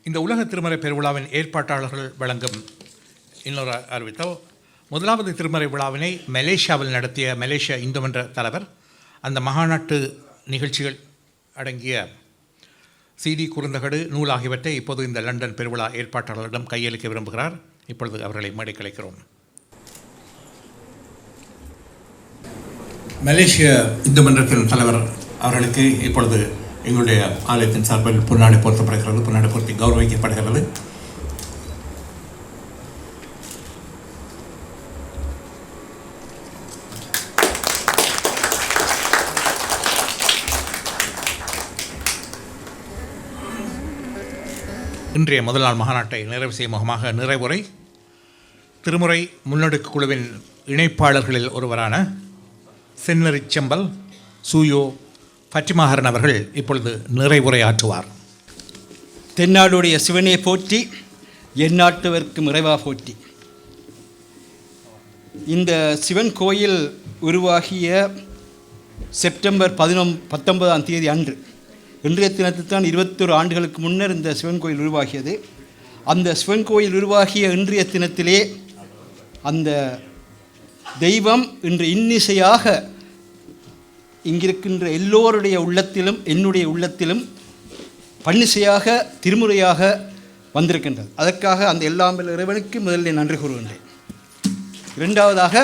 இந்த உலக திருமறை பெருவிழாவின் ஏற்பாட்டாளர்கள் வழங்கும் இன்னொரு அறிவித்தல். முதலாவது திருமறை விழாவினை மலேசியாவில் நடத்திய மலேசிய இந்து மன்ற தலைவர் அந்த மகாநாட்டு நிகழ்ச்சிகள் அடங்கிய CD குறுந்தகடு நூல் ஆகியவற்றை இப்போது இந்த லண்டன் பெருவிழா ஏற்பாட்டாளர்களிடம் கையளிக்க விரும்புகிறார். இப்பொழுது அவர்களை மேடைக்கு அழைக்கிறோம். மலேசிய இந்து மன்றத்தின் தலைவர் அவர்களுக்கு இப்பொழுது எங்களுடைய ஆலயத்தின் சார்பில் பொன்னாடை போர்த்தப்படுகிறது. பொன்னாடை போர்த்தி கௌரவிக்கப்படுகிறது. இன்றைய முதல் நாள் மகாநாட்டை நிறைவு செய்யும் முகமாக நிறைவுரை திருமுறை முன்னெடுக்கு குழுவின் இணைப்பாளர்களில் ஒருவரான செந்நெறி செம்பல் சூயோ பற்றிமாகரன் அவர்கள் இப்பொழுது நிறைவுரை ஆற்றுவார். தென்னாடுடைய சிவனே போற்றி, எந்நாட்டவர்க்கும் இறைவா போற்றி. இந்த சிவன் கோயில் உருவாகிய செப்டம்பர் 19 அன்று, இன்றைய தினத்தில் தான் 21 ஆண்டுகளுக்கு முன்னர் இந்த சிவன் கோயில் உருவாகியது. அந்த சிவன் கோயில் உருவாகிய இன்றைய தினத்திலே அந்த தெய்வம் இன்று இன்னிசையாக இங்கிருக்கின்ற எல்லோருடைய உள்ளத்திலும் என்னுடைய உள்ளத்திலும் பன்னிசையாக திருமுறையாக வந்திருக்கின்றது. அதற்காக அந்த எல்லாம் இறைவனுக்கு முதலில் நன்றி கூறுகின்றேன். இரண்டாவதாக,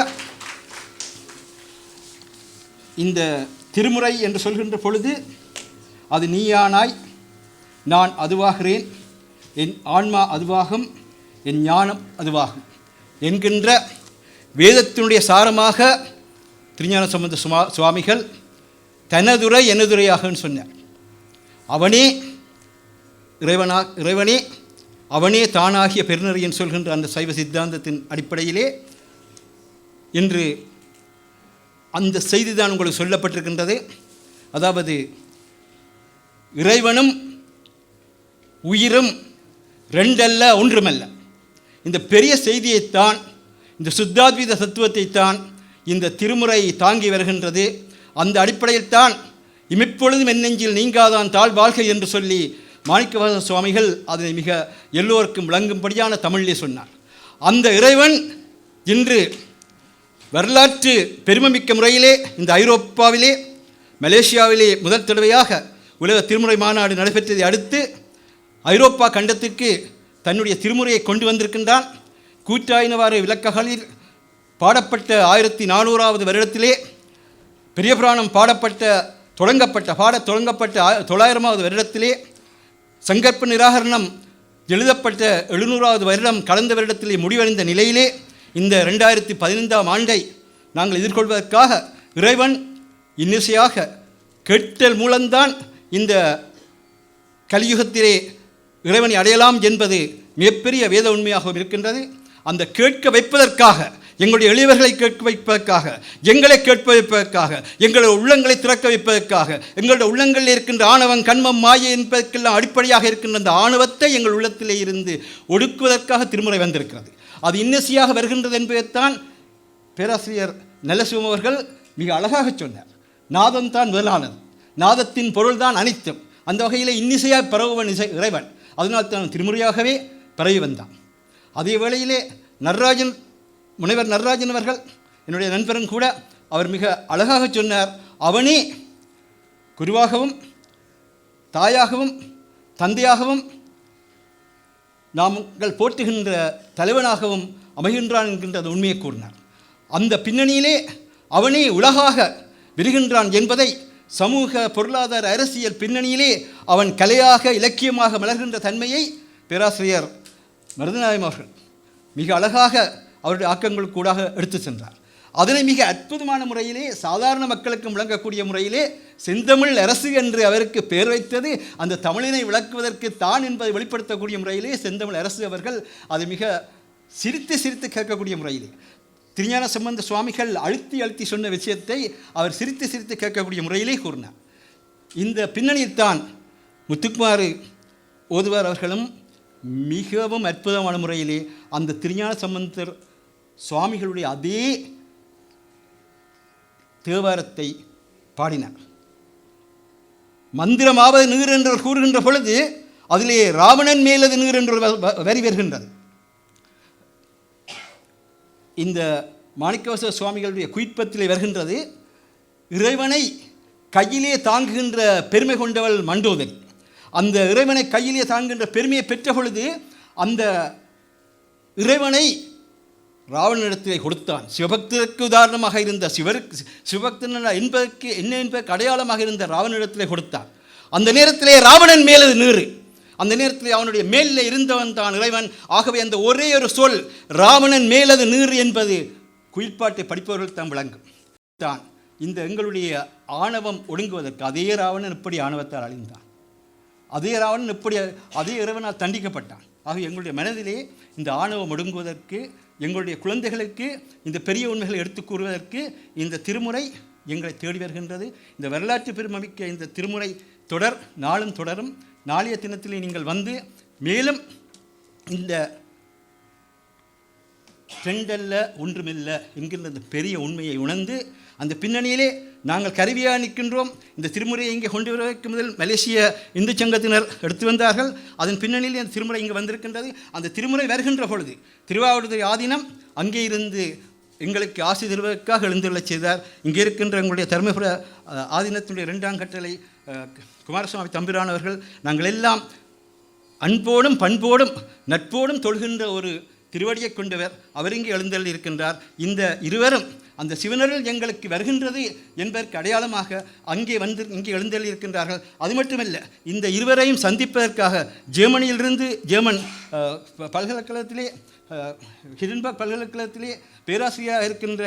இந்த திருமுறை என்று சொல்கின்ற பொழுது அது நீயானாய் நான் அதுவாகிறேன், என் ஆன்மா அதுவாகும், என் ஞானம் அதுவாகும் என்கின்ற வேதத்தினுடைய சாரமாக திருஞான சம்பந்த சுவாமிகள் தனதுரை எனதுரையாகன்னு சொன்னார். அவனே இறைவனே அவனே தானாகிய பெருநறியன் சொல்கின்ற அந்த சைவ சித்தாந்தத்தின் அடிப்படையிலே இன்று அந்த செய்தி தான் உங்களுக்கு சொல்லப்பட்டிருக்கின்றது. அதாவது இறைவனும் உயிரும் ரெண்டல்ல ஒன்றுமல்ல. இந்த பெரிய செய்தியைத்தான், இந்த சுத்தாத்வீத தத்துவத்தைத்தான் இந்த திருமுறை தாங்கி வருகின்றது. அந்த அடிப்படையில் தான் இமைப்பொழுதும் என் நெஞ்சில் நீங்காதான் தாழ் வாழ்க்கை என்று சொல்லி மாணிக்கவாசக சுவாமிகள் அதனை மிக எல்லோருக்கும் விளங்கும்படியான தமிழிலே சொன்னார். அந்த இறைவன் இன்று வரலாற்று பெருமைமிக்க முறையிலே இந்த ஐரோப்பாவிலே மலேசியாவிலே முதல் தடவையாக உலக திருமுறை மாநாடு நடைபெற்றதை அடுத்து ஐரோப்பா கண்டத்திற்கு தன்னுடைய திருமுறையை கொண்டு வந்திருக்கின்றான். கூற்றாயினவாறு விளக்கங்களில் பாடப்பட்ட 1400வது வருடத்திலே பெரிய புராணம் தொடங்கப்பட்ட 900வது வருடத்திலே சங்கற்ப நிராகரணம் எழுதப்பட்ட 700வது வருடம் கடந்த வருடத்திலே முடிவடைந்த நிலையிலே இந்த 2015ஆம் ஆண்டை நாங்கள் எதிர்கொள்வதற்காக இறைவன் இன்னிசையாக கேட்டல் மூலம்தான் இந்த கலியுகத்திலே இறைவனை அடையலாம் என்பது மிகப்பெரிய வேத உண்மையாகவும் இருக்கின்றது. அந்த கேட்க வைப்பதற்காக, எங்களுடைய எளியவர்களை கேட்க வைப்பதற்காக, எங்களை கேட்க வைப்பதற்காக, எங்களுடைய உள்ளங்களை திறக்க வைப்பதற்காக, எங்களுடைய உள்ளங்களில் இருக்கின்ற ஆணவம் கண்மம் மாயை என்பதற்கெல்லாம் அடிப்படையாக இருக்கின்ற அந்த ஆணவத்தை எங்கள் உள்ளத்திலே இருந்து ஒடுக்குவதற்காக திருமுறை வந்திருக்கிறது. அது இன்னிசையாக வருகின்றது என்பதைத்தான் பேராசிரியர் நல்லசிவம் அவர்கள் மிக அழகாக சொன்னார். நாதம் தான் முதலானது, நாதத்தின் பொருள்தான் அனைத்தும். அந்த வகையில் இன்னிசையாக பரவுவன் இறைவன், அதனால் தான் திருமுறையாகவே பரவி வந்தான். அதே வேளையிலே முனைவர் நடராஜன் அவர்கள் என்னுடைய நண்பரும் கூட, அவர் மிக அழகாக சொன்னார். அவனே குருவாகவும் தாயாகவும் தந்தையாகவும் நாங்கள் போற்றுகின்ற தலைவனாகவும் அமைகின்றான் என்கின்ற அந்த உண்மையை கூறினார். அந்த பின்னணியிலே அவனே உலகாக விரிகின்றான் என்பதை, சமூக பொருளாதார அரசியல் பின்னணியிலே அவன் கலையாக இலக்கியமாக மலர்கின்ற தன்மையை பேராசிரியர் மருதநாயகம் அவர்கள் மிக அழகாக அவருடைய ஆக்கங்களுக்கு கூடாக எடுத்து சென்றார். அதனை மிக அற்புதமான முறையிலே, சாதாரண மக்களுக்கு விளங்கக்கூடிய முறையிலே செந்தமிழ் அரசு என்று அவருக்கு பெயர் வைத்தது அந்த தமிழினை விளக்குவதற்கு தான் என்பதை வெளிப்படுத்தக்கூடிய முறையிலே செந்தமிழ் அரசு அவர்கள் அது மிக சிரித்து கேட்கக்கூடிய முறையிலே, திருஞான சம்பந்த சுவாமிகள் அழுத்தி சொன்ன விஷயத்தை அவர் சிரித்து கேட்கக்கூடிய முறையிலே கூறினார். இந்த பின்னணியில்தான் முத்துக்குமார் ஓதுவார் அவர்களும் மிகவும் அற்புதமான முறையிலே அந்த திருஞான சம்பந்தர் சுவாமிகளுடைய அதே தேவாரத்தை பாடினார். மந்திரமாவது நீர் என்று கூறுகின்ற பொழுது அதிலே ராவணன் மேலது நீர் என்று ஒரு வரி வருகின்றது. இந்த மாணிக்கவாசக சுவாமிகளுடைய குயிற்பத்திலே வருகின்றது, இறைவனை கையிலே தாங்குகின்ற பெருமை கொண்டவள் மண்டோதரி. அந்த இறைவனை கையிலே தாங்குகின்ற பெருமையை பெற்ற பொழுது அந்த இறைவனை ராவணனிடத்திலே கொடுத்தான். சிவபக்தருக்கு உதாரணமாக இருந்த சிவபக்தன் என்பதற்கு என்ன என்பதற்கு அடையாளமாக இருந்த ராவணனிடத்திலே கொடுத்தான். அந்த நேரத்திலே ராவணன் மேலது நீர், அந்த நேரத்தில் அவனுடைய மேலில் இருந்தவன் தான் இறைவன். ஆகவே அந்த ஒரே ஒரு சொல் ராவணன் மேலது நீர் என்பது குயில்பாட்டை படிப்பவர்கள் தான் விளங்கும். தான் இந்த எங்களுடைய ஆணவம் ஒடுங்குவதற்கு அதே ராவணன் இப்படி ஆணவத்தால் அழிந்தான், அதே ராவணன் இப்படி அதே இறைவனால் தண்டிக்கப்பட்டான். ஆக எங்களுடைய மனதிலே இந்த ஆணவம் ஒடுங்குவதற்கு, எங்களுடைய குழந்தைகளுக்கு இந்த பெரிய உண்மைகளை எடுத்துக் கூறுவதற்கு இந்த திருமுறை எங்களை தேடி வருகின்றது. இந்த வரலாற்று பெருமைமிக்க இந்த திருமுறை தொடர் நாளும் தொடரும். நாளைய தினத்திலே நீங்கள் வந்து மேலும் இந்த ரெண்டல்ல ஒன்றுமில்லை என்கின்ற அந்த பெரிய உண்மையை உணர்ந்து அந்த பின்னணியிலே நாங்கள் கருவியாக நிற்கின்றோம். இந்த திருமுறையை இங்கே கொண்டு வருவதற்கு முதல் மலேசிய இந்து சங்கத்தினர் எடுத்து வந்தார்கள். அதன் பின்னணியிலே அந்த திருமுறை இங்கே வந்திருக்கின்றது. அந்த திருமுறை வருகின்ற பொழுது திருவாவடுதுறை ஆதீனம் அங்கே இருந்து எங்களுக்கு ஆசி தருவதற்காக எழுந்துள்ளச் செய்தார். இங்கே இருக்கின்ற எங்களுடைய தருமபுர ஆதீனத்தினுடைய 2ஆம் கட்டளை குமாரசுவாமி தம்பிரானவர்கள், நாங்கள் எல்லாம் அன்போடும் பண்போடும் நட்போடும் தொழுகின்ற ஒரு திருவடியை கொண்டவர். அவர் இங்கே எழுந்தள்ளி இருக்கின்றார். இந்த இருவரும் அந்த சிவனருள் எங்களுக்கு வருகின்றது என்பதற்கு அடையாளமாக இங்கே எழுந்தள்ளி இருக்கின்றார்கள். அது மட்டுமல்ல, இந்த இருவரையும் சந்திப்பதற்காக ஜெர்மனியிலிருந்து ஜெர்மன் பல்கலைக்கழகத்திலே ஹிடன்பர்க் பல்கலைக்கழகத்திலே பேராசிரியராக இருக்கின்ற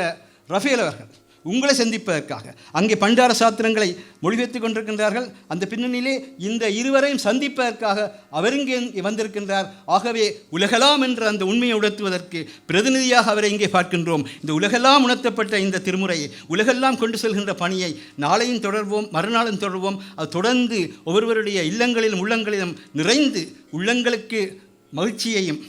ரஃபேல் அவர்கள் உங்களை சந்திப்பதற்காக அங்கே பண்டார சாத்திரங்களை மொழிபெயர்த்து கொண்டிருக்கின்றார்கள். அந்த பின்னணியிலே இந்த இருவரையும் சந்திப்பதற்காக அவர் இங்கே வந்திருக்கின்றார். ஆகவே உலகெல்லாம் என்ற அந்த உண்மையை உணர்த்துவதற்கு பிரதிநிதியாக அவரை இங்கே பார்க்கின்றோம். இந்த உலகெல்லாம் உணர்த்தப்பட்ட இந்த திருமுறையை உலகெல்லாம் கொண்டு செல்கின்ற பணியை நாளையும் தொடர்வோம், மறுநாளும் தொடர்வோம். அது தொடர்ந்து ஒவ்வொருவருடைய இல்லங்களிலும் உள்ளங்களிலும் நிறைந்து உள்ளங்களுக்கு மகிழ்ச்சியையும்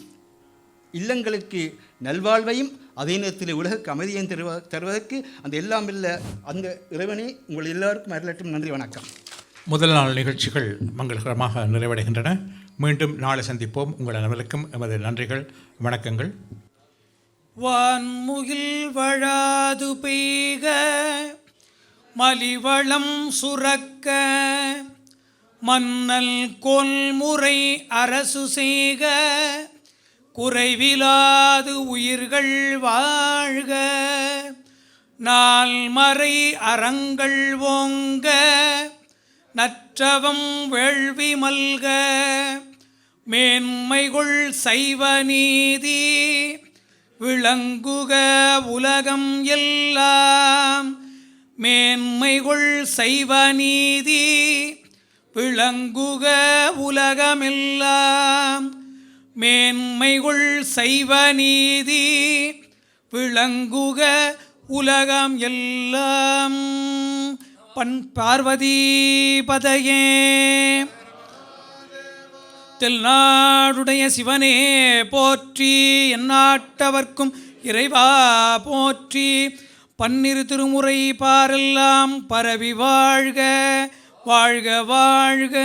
இல்லங்களுக்கு நல்வாழ்வையும் அதே நேரத்தில் உலகுக்கு அமைதியையும் தருவதற்கு அந்த எல்லாம் இல்லை அந்த இறைவனை உங்கள் எல்லாருக்கும் அருளட்டும். நன்றி, வணக்கம். முதல் நாள் நிகழ்ச்சிகள் மங்களகரமாக நிறைவடைகின்றன. மீண்டும் நாளை சந்திப்போம். உங்கள் அனைவருக்கும் எமது நன்றிகள், வணக்கங்கள். வான்முகில் வழாது பெய்க, மலிவளம் சுரக்க, மன்னல் கொல்முறை அரசு செய்க, குறைவிலாது உயிர்கள் வாழ்க, நால்மறை அறங்கள் ஓங்க, நற்றவம் வேள்வி மல்க, மேன்மைகொள் சைவ நீதி விளங்குக உலகம் எல்லாம், மேன்மைகொள் சைவ நீதி விளங்குக உலகமெல்லாம், மேன்மைகொள் சைவ நீதி விளங்குக உலகம் எல்லாம். பார்வதி பதையே. தென்னாடுடைய சிவனே போற்றி, எந்நாட்டவர்க்கும் இறைவா போற்றி. பன்னிரு திருமுறை பாரெல்லாம் பரவி வாழ்க, வாழ்க வாழ்க.